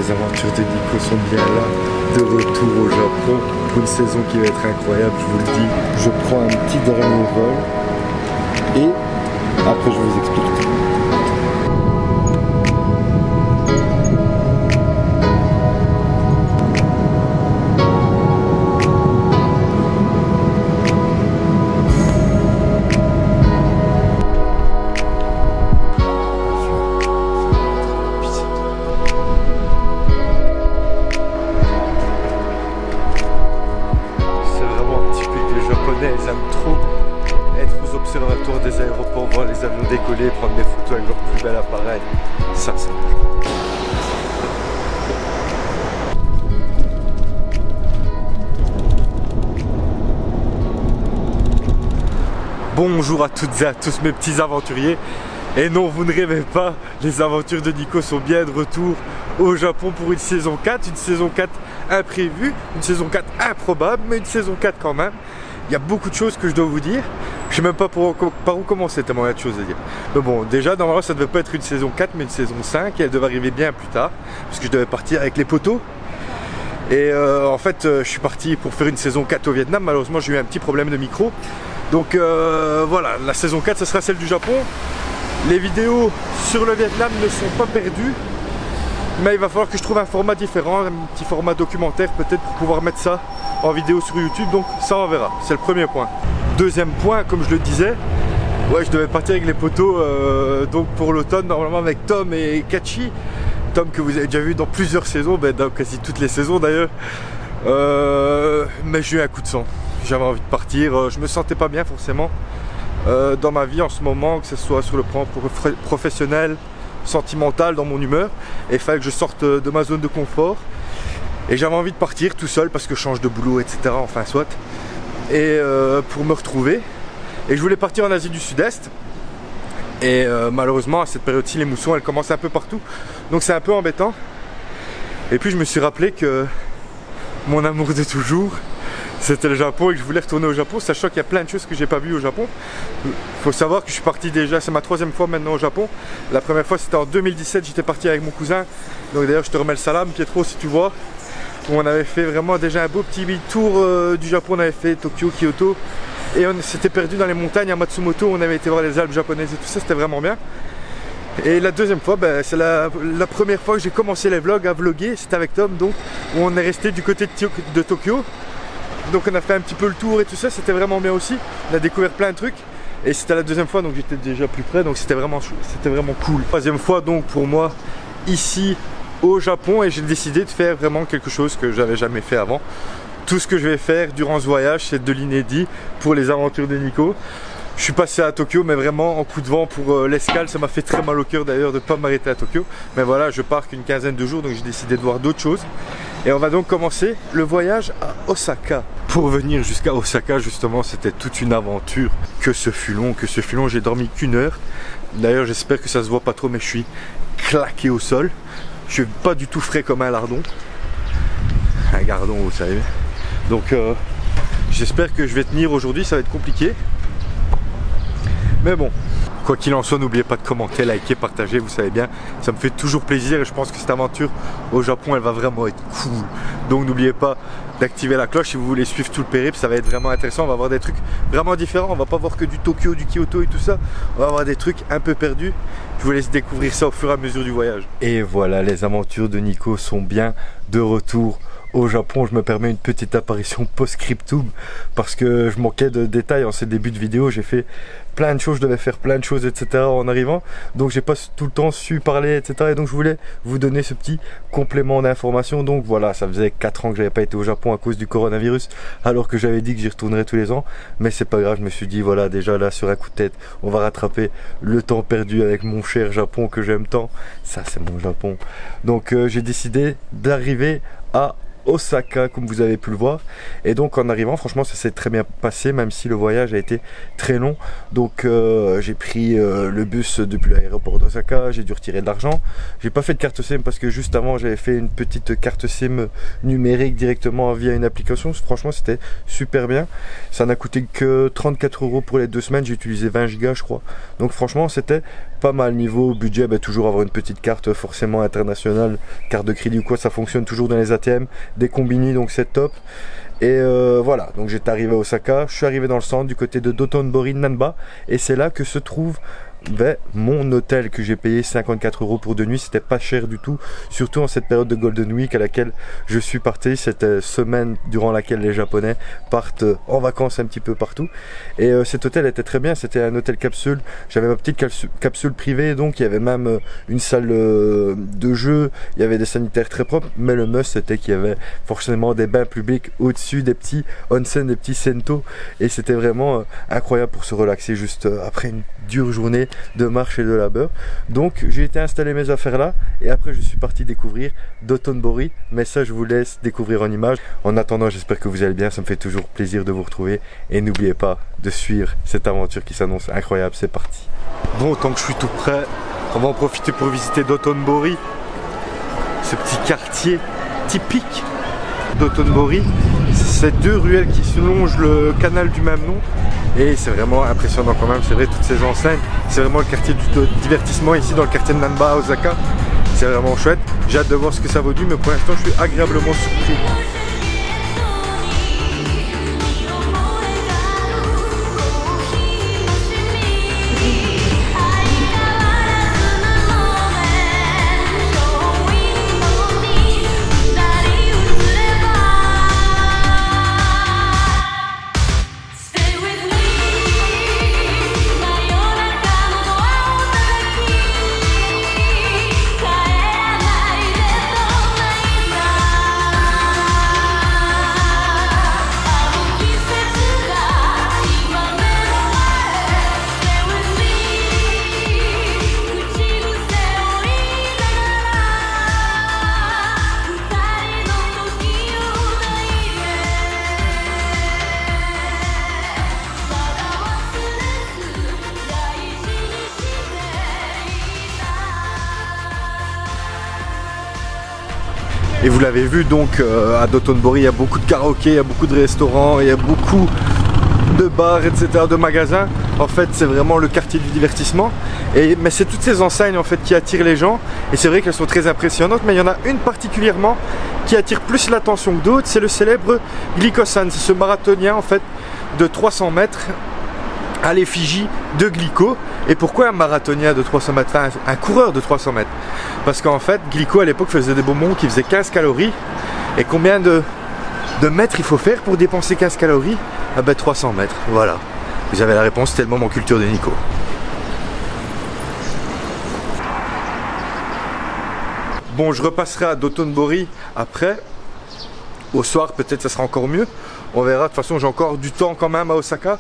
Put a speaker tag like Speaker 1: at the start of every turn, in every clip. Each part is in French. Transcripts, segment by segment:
Speaker 1: Les aventures de Nico sont bien là, de retour au Japon pour une saison qui va être incroyable, je vous le dis. Je prends un petit dernier vol et après je vous explique. Ils aiment trop être aux observatoires des aéroports, voir les avions décoller, prendre des photos avec leur plus bel appareil. Ça. Bonjour à toutes et à tous mes petits aventuriers. Et non, vous ne rêvez pas, les aventures de Nico sont bien de retour au Japon pour une saison 4. Une saison 4 imprévue, une saison 4 improbable, mais une saison 4 quand même. Il y a beaucoup de choses que je dois vous dire. Je sais même pas par où commencer, tellement il y a de choses à dire. Mais bon, déjà, normalement, ça devait pas être une saison 4, mais une saison 5. Et elle devait arriver bien plus tard, parce que je devais partir avec les poteaux. Et en fait, je suis parti pour faire une saison 4 au Vietnam. Malheureusement, j'ai eu un petit problème de micro. Donc voilà, la saison 4, ce sera celle du Japon. Les vidéos sur le Vietnam ne sont pas perdues. Mais il va falloir que je trouve un format différent, un petit format documentaire peut-être pour pouvoir mettre ça en vidéo sur YouTube, donc ça on verra, c'est le premier point. Deuxième point, comme je le disais, ouais, je devais partir avec les poteaux donc pour l'automne, normalement avec Tom et Kachi. Tom que vous avez déjà vu dans plusieurs saisons, dans quasi toutes les saisons d'ailleurs. Mais j'ai eu un coup de sang, j'avais envie de partir, je me sentais pas bien forcément dans ma vie en ce moment, que ce soit sur le plan professionnel, sentimental, dans mon humeur, et il fallait que je sorte de ma zone de confort. Et j'avais envie de partir tout seul parce que je change de boulot, etc. Enfin, soit. Et pour me retrouver. Et je voulais partir en Asie du Sud-Est. Et malheureusement, à cette période-ci, les moussons, elles commencent un peu partout. Donc c'est un peu embêtant. Et puis je me suis rappelé que mon amour de toujours, c'était le Japon et que je voulais retourner au Japon, sachant qu'il y a plein de choses que j'ai pas vues au Japon. Il faut savoir que je suis parti déjà, c'est ma troisième fois maintenant au Japon. La première fois c'était en 2017, j'étais parti avec mon cousin. Donc d'ailleurs je te remets le salam, Pietro, si tu vois. On avait fait vraiment déjà un beau petit tour du Japon, on avait fait Tokyo, Kyoto. Et on s'était perdu dans les montagnes à Matsumoto, on avait été voir les Alpes japonaises et tout ça, c'était vraiment bien. Et la deuxième fois, c'est la première fois que j'ai commencé les vlogs à vlogger, c'était avec Tom, donc où on est resté du côté de Tokyo. Donc on a fait un petit peu le tour et tout ça, c'était vraiment bien aussi. On a découvert plein de trucs. Et c'était la deuxième fois, donc j'étais déjà plus près, donc c'était vraiment cool. Troisième fois donc pour moi, ici au Japon, et j'ai décidé de faire vraiment quelque chose que j'avais jamais fait avant. Tout ce que je vais faire durant ce voyage, c'est de l'inédit pour les aventures de Nico. Je suis passé à Tokyo, mais vraiment en coup de vent pour l'escale. Ça m'a fait très mal au cœur d'ailleurs de ne pas m'arrêter à Tokyo. Mais voilà, je pars qu'une quinzaine de jours, donc j'ai décidé de voir d'autres choses. Et on va donc commencer le voyage à Osaka. Pour venir jusqu'à Osaka, justement, c'était toute une aventure. Que ce fut long, j'ai dormi qu'1 heure. D'ailleurs, j'espère que ça se voit pas trop, mais je suis claqué au sol. Je suis pas du tout frais comme un lardon. Un gardon, vous savez. Donc, j'espère que je vais tenir aujourd'hui, ça va être compliqué. Mais bon, quoi qu'il en soit, n'oubliez pas de commenter, liker, partager, vous savez bien, ça me fait toujours plaisir et je pense que cette aventure au Japon, elle va vraiment être cool. Donc n'oubliez pas d'activer la cloche si vous voulez suivre tout le périple, ça va être vraiment intéressant, on va voir des trucs vraiment différents, on va pas voir que du Tokyo, du Kyoto et tout ça, on va avoir des trucs un peu perdus. Je vous laisse découvrir ça au fur et à mesure du voyage. Et voilà, les aventures de Nico sont bien de retour au Japon. Je me permets une petite apparition post-scriptum parce que je manquais de détails en ces débuts de vidéo. J'ai fait plein de choses, je devais faire plein de choses, etc. en arrivant. Donc j'ai pas tout le temps su parler, etc. Et donc je voulais vous donner ce petit complément d'information. Donc voilà, ça faisait 4 ans que j'avais pas été au Japon à cause du coronavirus, alors que j'avais dit que j'y retournerais tous les ans. Mais c'est pas grave, je me suis dit voilà, déjà là sur un coup de tête, on va rattraper le temps perdu avec mon cher Japon que j'aime tant. Ça c'est mon Japon. Donc j'ai décidé d'arriver à Osaka, comme vous avez pu le voir. Et donc en arrivant, franchement ça s'est très bien passé, même si le voyage a été très long. Donc j'ai pris le bus depuis l'aéroport d'Osaka, j'ai dû retirer de l'argent. J'ai pas fait de carte SIM parce que juste avant j'avais fait une petite carte SIM numérique directement via une application. Franchement c'était super bien. Ça n'a coûté que 34 € pour les 2 semaines, j'ai utilisé 20 Go je crois. Donc franchement c'était pas mal niveau budget, toujours avoir une petite carte forcément internationale, carte de crédit ou quoi, ça fonctionne toujours dans les ATM, des combini, donc c'est top. Et voilà, donc j'étais arrivé à Osaka, je suis arrivé dans le centre du côté de Dotonbori Nanba, et c'est là que se trouve mon hôtel que j'ai payé 54 € pour 2 nuits. C'était pas cher du tout, surtout en cette période de Golden Week à laquelle je suis parti. C'était semaine durant laquelle les Japonais partent en vacances un petit peu partout, et cet hôtel était très bien. C'était un hôtel capsule, j'avais ma petite capsule privée, donc il y avait même une salle de jeu, il y avait des sanitaires très propres, mais le must c'était qu'il y avait forcément des bains publics au-dessus, des petits onsen, des petits sento, et c'était vraiment incroyable pour se relaxer juste après une dure journée de marche et de labeur. Donc j'ai été installer mes affaires là, et après je suis parti découvrir Dotonbori, mais ça je vous laisse découvrir en images. En attendant, j'espère que vous allez bien, ça me fait toujours plaisir de vous retrouver, et n'oubliez pas de suivre cette aventure qui s'annonce incroyable. C'est parti. Bon, tant que je suis tout prêt, on va en profiter pour visiter Dotonbori, ce petit quartier typique Dotonbori. C'est 2 ruelles qui se longent le canal du même nom, et c'est vraiment impressionnant quand même. C'est vrai, toutes ces enseignes, c'est vraiment le quartier du divertissement ici dans le quartier de Nanba à Osaka. C'est vraiment chouette, j'ai hâte de voir ce que ça vaut du, mais pour l'instant je suis agréablement surpris. Et vous l'avez vu, donc à Dotonbori il y a beaucoup de karaokés, il y a beaucoup de restaurants, il y a beaucoup de bars, etc., de magasins. En fait c'est vraiment le quartier du divertissement, mais c'est toutes ces enseignes en fait qui attirent les gens, et c'est vrai qu'elles sont très impressionnantes, mais il y en a une particulièrement qui attire plus l'attention que d'autres, c'est le célèbre Glico-san. C'est ce marathonien en fait de 300 mètres à l'effigie de Glico. Et pourquoi un marathonien de 300 mètres, enfin un coureur de 300 mètres? Parce qu'en fait Glico à l'époque faisait des bonbons qui faisaient 15 calories, et combien de mètres il faut faire pour dépenser 15 calories? Ah ben 300 mètres, voilà. Vous avez la réponse, c'était le moment culture de Nico. Bon, je repasserai à Dotonbori après. Au soir peut-être ça sera encore mieux. On verra, de toute façon j'ai encore du temps quand même à Osaka.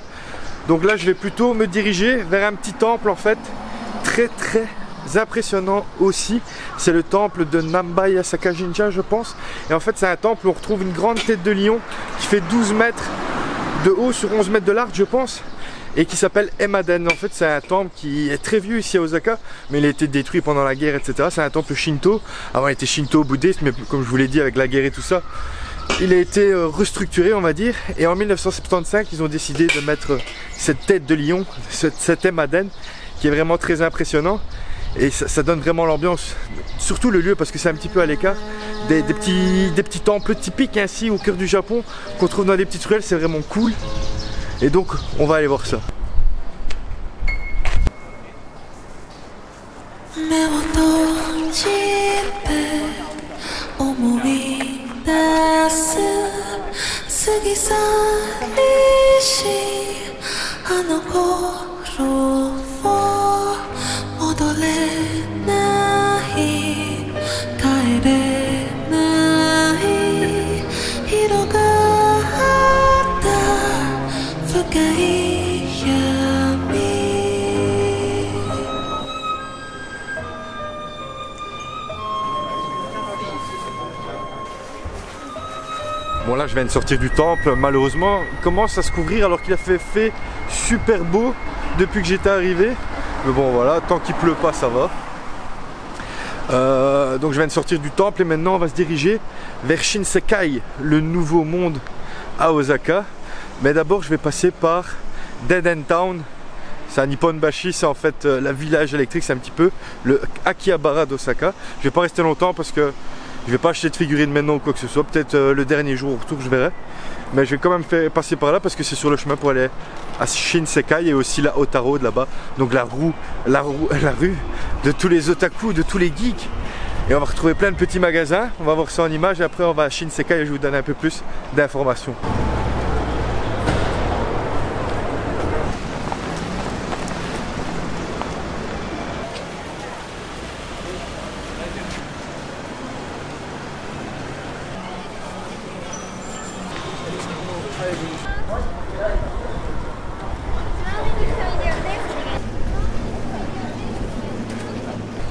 Speaker 1: Donc là je vais plutôt me diriger vers un petit temple en fait, très impressionnant aussi. C'est le temple de Nanba Sakajinja je pense. Et en fait c'est un temple où on retrouve une grande tête de lion qui fait 12 mètres de haut sur 11 mètres de large je pense, et qui s'appelle Emaden. En fait c'est un temple qui est très vieux ici à Osaka, mais il a été détruit pendant la guerre, etc. C'est un temple shinto. Avant il était shinto bouddhiste, mais comme je vous l'ai dit avec la guerre et tout ça, il a été restructuré on va dire, et en 1975 ils ont décidé de mettre cette tête de lion, cet Emaden, qui est vraiment très impressionnant, et ça donne vraiment l'ambiance, surtout le lieu parce que c'est un petit peu à l'écart des petits temples typiques ainsi au cœur du Japon qu'on trouve dans des petites ruelles. C'est vraiment cool, et donc on va aller voir ça. Bon là je viens de sortir du temple, malheureusement il commence à se couvrir alors qu'il a fait super beau depuis que j'étais arrivé. Mais bon voilà, tant qu'il pleut pas ça va. Donc je viens de sortir du temple et maintenant on va se diriger vers Shinsekai, le nouveau monde à Osaka. Mais d'abord je vais passer par Dead End Town, C'est à Nipponbashi, c'est en fait la village électrique, c'est un petit peu le Akihabara d'Osaka. Je vais pas rester longtemps parce que je vais pas acheter de figurines maintenant ou quoi que ce soit. Peut-être le dernier jour au retour, je verrai. Mais je vais quand même passer par là parce que c'est sur le chemin pour aller à Shinsekai et aussi la Otaro de là-bas. Donc la rue de tous les otaku, de tous les geeks. Et on va retrouver plein de petits magasins. On va voir ça en image et après on va à Shinsekai et je vous donne un peu plus d'informations.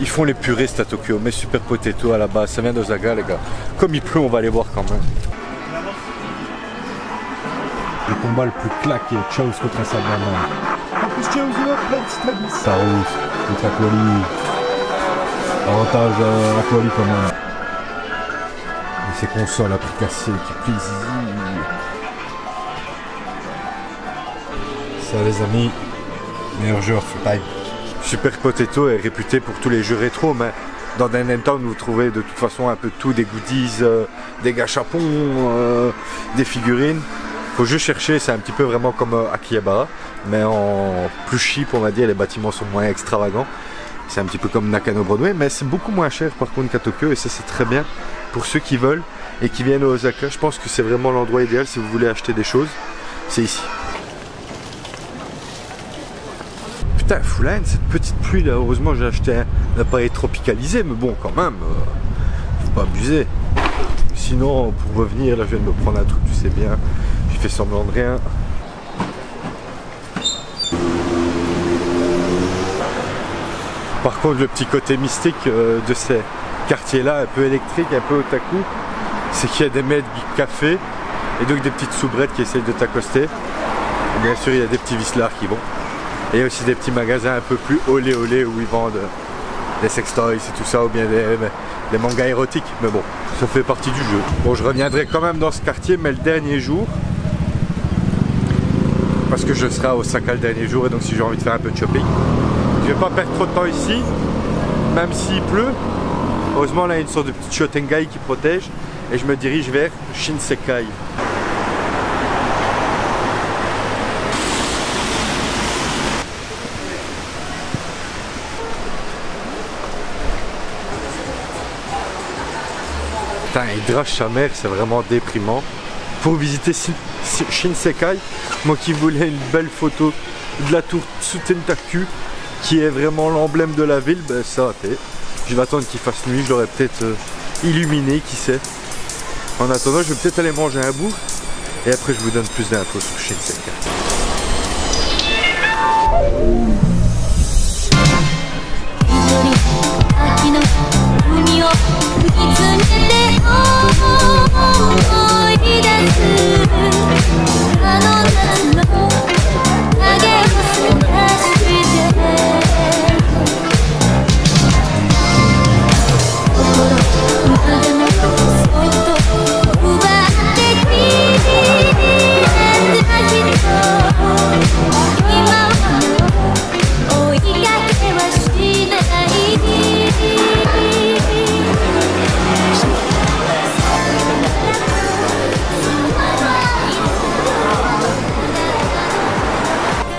Speaker 2: Ils font les puristes à Tokyo, mais Super Potato à la base, ça vient d'Osaka les gars. Comme il pleut, on va aller voir quand même. Le combat le plus claqué, Chaos contre Sagamon. En plus Chaos il a plein de stabis. Sarus, contre Aquali. Avantage à Aquali quand même. Et ses consoles à prix cassé qui plaisir. Ça les amis, meilleur jeu off time.
Speaker 1: Super Potato est réputé pour tous les jeux rétro, mais dans Dine Town vous trouvez de toute façon un peu tout, des goodies, des gâchapons, des figurines. Faut juste chercher, c'est un petit peu vraiment comme Akihabara, mais en plus cheap on va dire, les bâtiments sont moins extravagants. C'est un petit peu comme Nakano Broadway, mais c'est beaucoup moins cher par contre qu'à Tokyo et ça c'est très bien pour ceux qui veulent et qui viennent à Osaka. Je pense que c'est vraiment l'endroit idéal si vous voulez acheter des choses, c'est ici. Putain, Foulaine, cette petite pluie là, heureusement j'ai acheté un appareil tropicalisé, mais bon quand même, faut pas abuser. Sinon pour revenir, là je viens de me prendre un truc, tu sais bien, j'ai fait semblant de rien. Par contre le petit côté mystique de ces quartiers là, un peu électriques, un peu otaku, c'est qu'il y a des maîtres geek café et donc des petites soubrettes qui essayent de t'accoster. Et bien sûr il y a des petits vislards qui vont. Et il y a aussi des petits magasins un peu plus olé olé où ils vendent des sextoys et tout ça, ou bien des mangas érotiques. Mais bon, ça fait partie du jeu. Bon, je reviendrai quand même dans ce quartier, mais le dernier jour. Parce que je serai à Osaka le dernier jour et donc si j'ai envie de faire un peu de shopping. Je vais pas perdre trop de temps ici, même s'il pleut. Heureusement là il y a une sorte de petit shotengai qui protège. Et je me dirige vers Shinsekai. Putain, il drache sa mère, c'est vraiment déprimant. Pour visiter Shinsekai, moi qui voulais une belle photo de la tour Tsutenkaku, qui est vraiment l'emblème de la ville, ben ça a été. Je vais attendre qu'il fasse nuit, je l'aurais peut-être illuminé, qui sait. En attendant, je vais peut-être aller manger un bout, et après je vous donne plus d'infos sur Shinsekai.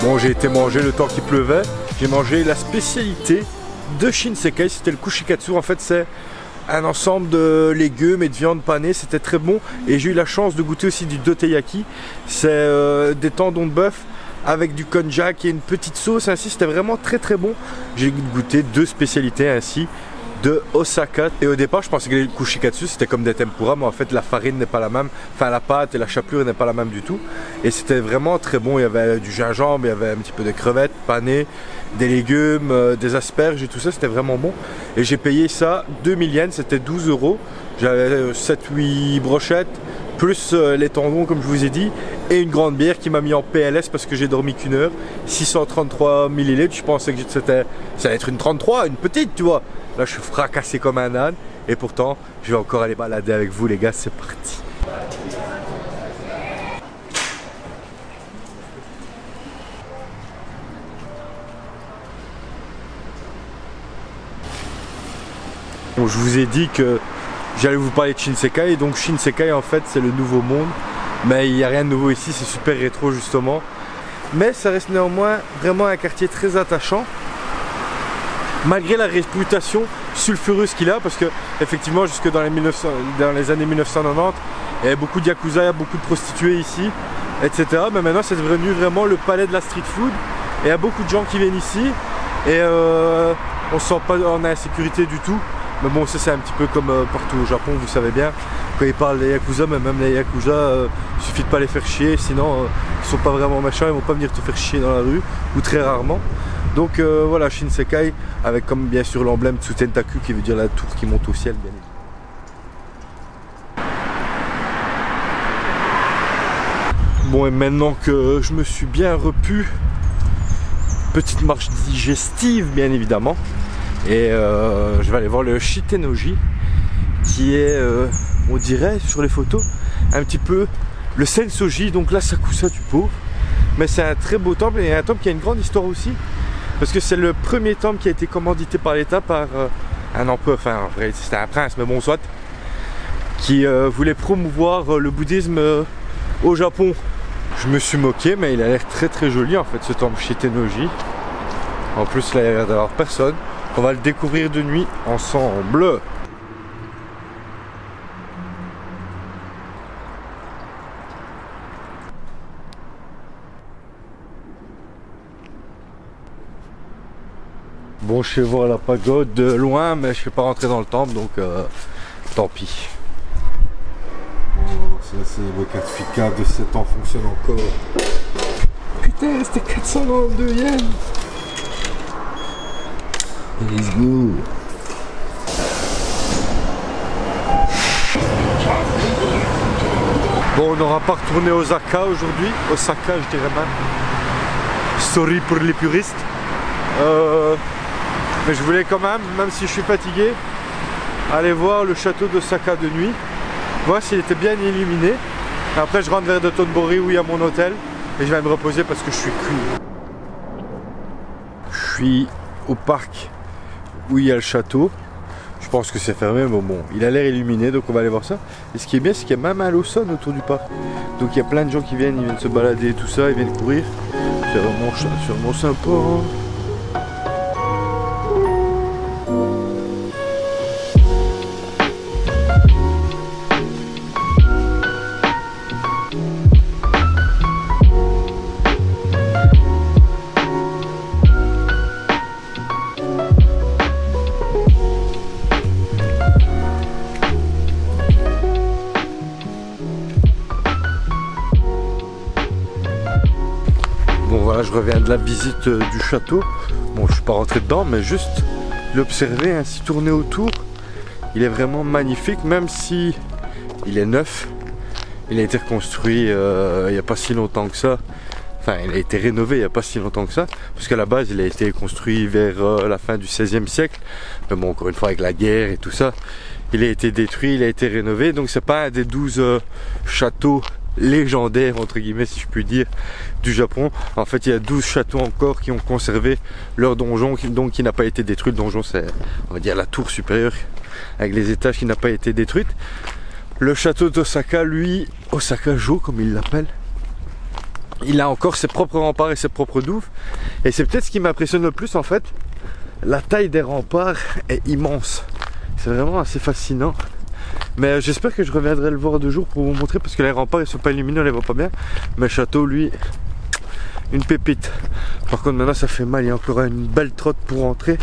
Speaker 1: Bon, j'ai été manger le temps qu'il pleuvait. J'ai mangé la spécialité de Shinsekai, c'était le kushikatsu. En fait, c'est un ensemble de légumes et de viande panée, c'était très bon. Et j'ai eu la chance de goûter aussi du doteyaki. C'est des tendons de bœuf avec du konjac et une petite sauce ainsi. C'était vraiment très très bon. J'ai goûté deux spécialités ainsi de Osaka. Et au départ je pensais que les kushikatsu c'était comme des tempura, mais en fait la farine n'est pas la même, enfin la pâte et la chapelure n'est pas la même du tout. Et c'était vraiment très bon, il y avait du gingembre, il y avait un petit peu de crevettes panées, des légumes, des asperges et tout ça, c'était vraiment bon. Et j'ai payé ça 2000 yens, c'était 12 €. J'avais 7-8 brochettes, plus les tendons comme je vous ai dit, et une grande bière qui m'a mis en PLS parce que j'ai dormi qu'1 heure, 633 ml, je pensais que ça allait être une 33, une petite tu vois. Là je suis fracassé comme un âne, et pourtant je vais encore aller balader avec vous les gars, c'est parti. Bon, je vous ai dit que j'allais vous parler de Shinsekai, donc Shinsekai en fait c'est le nouveau monde, mais il n'y a rien de nouveau ici, c'est super rétro justement. Mais ça reste néanmoins vraiment un quartier très attachant, malgré la réputation sulfureuse qu'il a, parce que effectivement jusque dans les années 1990, il y avait beaucoup de yakuza, beaucoup de prostituées ici, etc. Mais maintenant c'est devenu vraiment le palais de la street food, et il y a beaucoup de gens qui viennent ici, et on ne se sent pas en insécurité du tout. Mais bon, ça c'est un petit peu comme partout au Japon, vous savez bien, quand ils parlent des yakuza, mais même les yakuza, il suffit de pas les faire chier, sinon ils sont pas vraiment méchants, ils vont pas venir te faire chier dans la rue, ou très rarement. Donc voilà, Shinsekai, avec comme bien sûr l'emblème Tsutentaku qui veut dire la tour qui monte au ciel, bien évidemment. Bon, et maintenant que je me suis bien repu, petite marche digestive bien évidemment. Et je vais aller voir le Shitennoji qui est, on dirait sur les photos, un petit peu le Sensoji, donc l'Asakusa du pauvre. Mais c'est un très beau temple, et un temple qui a une grande histoire aussi, parce que c'est le premier temple qui a été commandité par l'État par un empereur, enfin en vrai c'était un prince, mais bon soit, qui voulait promouvoir le bouddhisme au Japon. Je me suis moqué, mais il a l'air très très joli en fait ce temple Shitennoji. En plus là il n'y a l'air d'avoir personne. On va le découvrir de nuit ensemble. Bon, je vais voir la pagode de loin, mais je ne vais pas rentrer dans le temple, donc tant pis.
Speaker 2: Oh, ça c'est le certificat de 7 ans fonctionne encore.
Speaker 1: Putain, c'était 492 yens.
Speaker 2: Let's go.
Speaker 1: Bon, on n'aura pas retourné Osaka aujourd'hui. Osaka, je dirais même. Sorry pour les puristes. Mais je voulais quand même si je suis fatigué, aller voir le château d'Osaka de nuit. Voir s'il était bien illuminé. Après, je rentre vers Dotonbori où il y a mon hôtel. Et je vais me reposer parce que je suis cuit. Je suis au parc où il y a le château. Je pense que c'est fermé, mais bon, il a l'air illuminé, donc on va aller voir ça. Et ce qui est bien, c'est qu'il y a même un Lawson autour du parc. Donc il y a plein de gens qui viennent, ils viennent se balader, tout ça, ils viennent courir. C'est vraiment sympa. Hein. Je reviens de la visite du château. Bon, je suis pas rentré dedans, mais juste l'observer, ainsi tourner autour. Il est vraiment magnifique, même si il est neuf. Il a été reconstruit il n'y a pas si longtemps que ça. Enfin, il a été rénové il n'y a pas si longtemps que ça. Parce qu'à la base, il a été construit vers la fin du XVIe siècle. Mais bon, encore une fois, avec la guerre et tout ça, il a été détruit, il a été rénové. Donc, c'est pas un des 12 châteaux légendaire entre guillemets si je puis dire du Japon. En fait il y a 12 châteaux encore qui ont conservé leur donjon donc qui n'a pas été détruit. Le donjon c'est on va dire la tour supérieure avec les étages qui n'a pas été détruite. Le château d'Osaka lui, Osaka-jo comme il l'appelle, il a encore ses propres remparts et ses propres douves, et c'est peut-être ce qui m'impressionne le plus en fait. La taille des remparts est immense, c'est vraiment assez fascinant. Mais j'espère que je reviendrai le voir de jour pour vous montrer, parce que les remparts ils sont pas illuminés, on les voit pas bien. Mais le château lui, une pépite. Par contre maintenant ça fait mal, il y a encore une belle trotte pour rentrer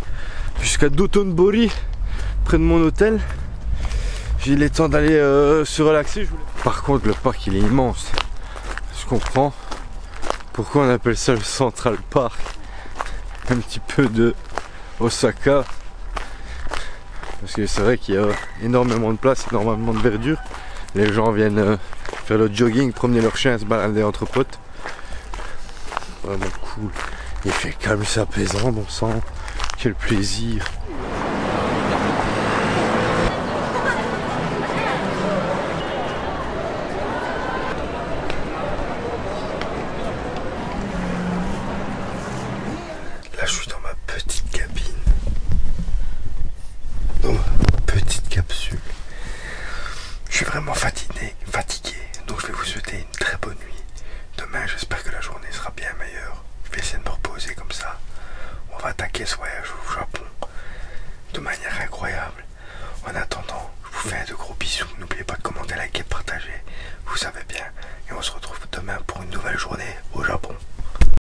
Speaker 1: jusqu'à Dotonbori, près de mon hôtel. J'ai le temps d'aller se relaxer. Par contre le parc il est immense. Je comprends pourquoi on appelle ça le Central Park. Un petit peu de Osaka. Parce que c'est vrai qu'il y a énormément de place, énormément de verdure. Les gens viennent faire le jogging, promener leurs chiens, se balader entre potes. Vraiment cool. Il fait calme, c'est apaisant, bon sang. Quel plaisir. Là je suis dans ma petite cabine. Dans ma est fatigué, donc je vais vous souhaiter une très bonne nuit. Demain, j'espère que la journée sera bien meilleure. Je vais essayer de me reposer comme ça. On va attaquer ce voyage au Japon de manière incroyable. En attendant, je vous fais de gros bisous. N'oubliez pas de commenter, liker, partager. Vous savez bien. Et on se retrouve demain pour une nouvelle journée.